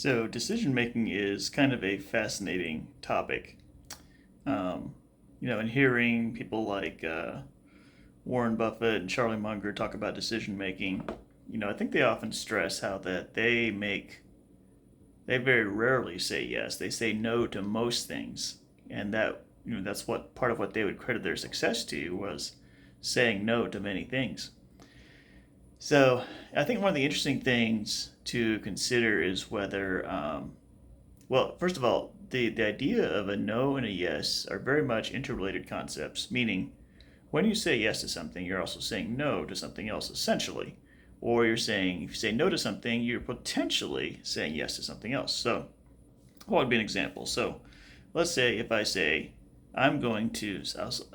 So, decision making is kind of a fascinating topic. Um, and hearing people like Warren Buffett and Charlie Munger talk about decision making, I think they often stress how that they very rarely say yes. They say no to most things, and that's what part of what they would credit their success to was saying no to many things. So, I think one of the interesting things to consider is whether well, first of all, the idea of a no and a yes are very much interrelated concepts, meaning when you say yes to something, you're also saying no to something else, essentially. Or you're saying, if you say no to something, you're potentially saying yes to something else. So, what would be an example? So, let's say if I say, I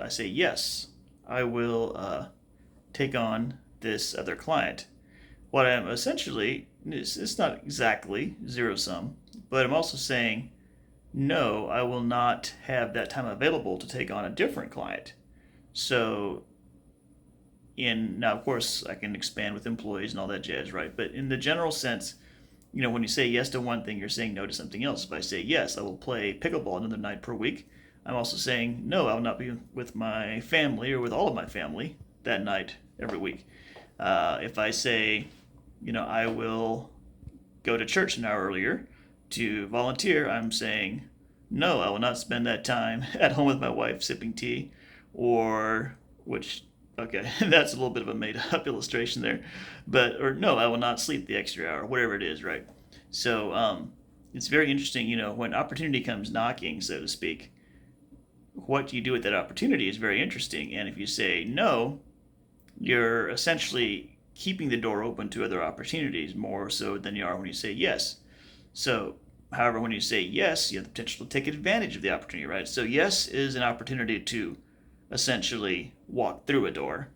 say yes, I will take on this other client. What I'm essentially, it's not exactly zero sum, but I'm also saying no, I will not have that time available to take on a different client. So, now of course I can expand with employees and all that jazz, right? But in the general sense, when you say yes to one thing, you're saying no to something else. If I say yes, I will play pickleball another night per week, I'm also saying no, I will not be with my family or with all of my family that night every week. If I say, I will go to church an hour earlier to volunteer, I'm saying, no, I will not spend that time at home with my wife sipping tea, or, which, okay, that's a little bit of a made up illustration there, but, or no, I will not sleep the extra hour, whatever it is, right? So, it's very interesting, when opportunity comes knocking, so to speak, what you do with that opportunity is very interesting. And if you say no, you're essentially keeping the door open to other opportunities more so than you are when you say yes. So, however, when you say yes, you have the potential to take advantage of the opportunity, right? So, yes is an opportunity to essentially walk through a door.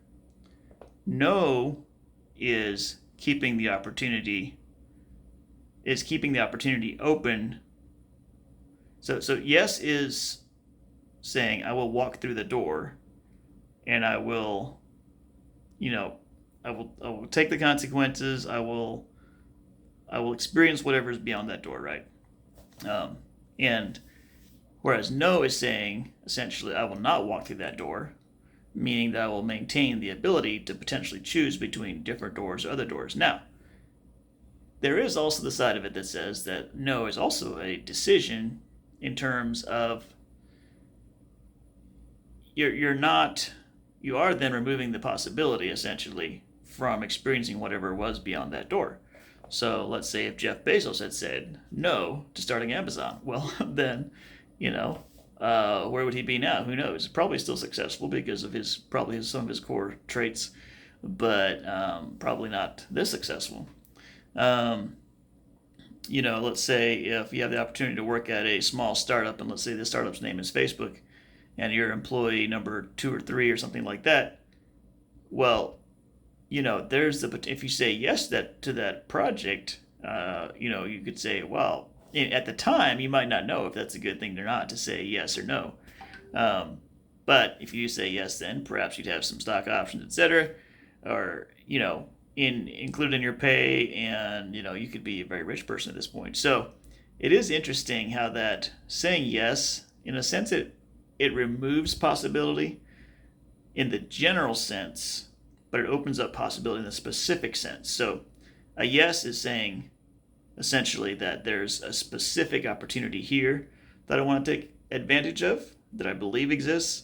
No is keeping the opportunity open. So yes is saying I will walk through the door and you know, I will take the consequences. I will experience whatever is beyond that door, right? Um, and whereas no is saying essentially I will not walk through that door, meaning that I will maintain the ability to potentially choose between different doors or other doors. Now, there is also the side of it that says that no is also a decision in terms of you're not you are then removing the possibility essentially from experiencing whatever was beyond that door. So let's say if Jeff Bezos had said no to starting Amazon, well then, you know, where would he be now? Who knows? Probably still successful because of some of his core traits, but probably not this successful. Um, let's say if you have the opportunity to work at a small startup, and let's say the startup's name is Facebook, and you're employee number 2 or 3 or something like that, well, there's if you say yes to that project, you could say, well, at the time you might not know if that's a good thing or not to say yes or no. Um, but if you say yes, then perhaps you'd have some stock options, etc., or included in your pay, and you could be a very rich person at this point. So it is interesting how that saying yes, in a sense, it removes possibility in the general sense, but it opens up possibility in the specific sense. So a yes is saying essentially that there's a specific opportunity here that I want to take advantage of, that I believe exists.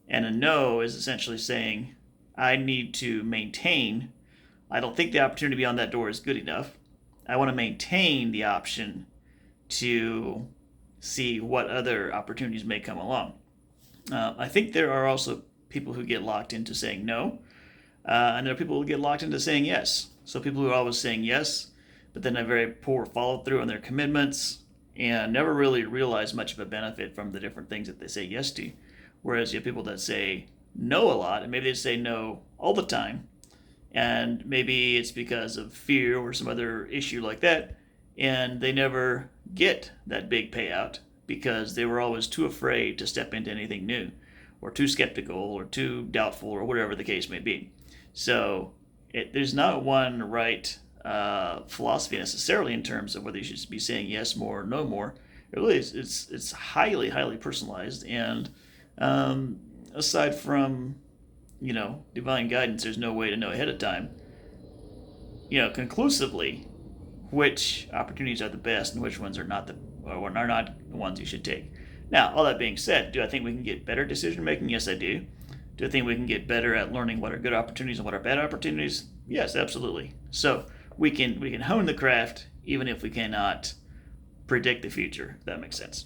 And a no is essentially saying I need to maintain, I don't think the opportunity beyond that door is good enough. I want to maintain the option to see what other opportunities may come along. I think there are also people who get locked into saying no, and there are people who get locked into saying yes. So people who are always saying yes, but then have very poor follow through on their commitments and never really realize much of a benefit from the different things that they say yes to. Whereas you have people that say no a lot, and maybe they say no all the time, and maybe it's because of fear or some other issue like that, and they never get that big payout because they were always too afraid to step into anything new, or too skeptical, or too doubtful, or whatever the case may be. So there's not one right philosophy necessarily in terms of whether you should be saying yes more or no more. It really is, it's highly, highly personalized. And aside from, divine guidance, there's no way to know ahead of time, conclusively which opportunities are the best and which ones are not the ones you should take. Now, all that being said, do I think we can get better decision making? Yes, I do. Do I think we can get better at learning what are good opportunities and what are bad opportunities? Yes, absolutely. So we can hone the craft even if we cannot predict the future. If that makes sense.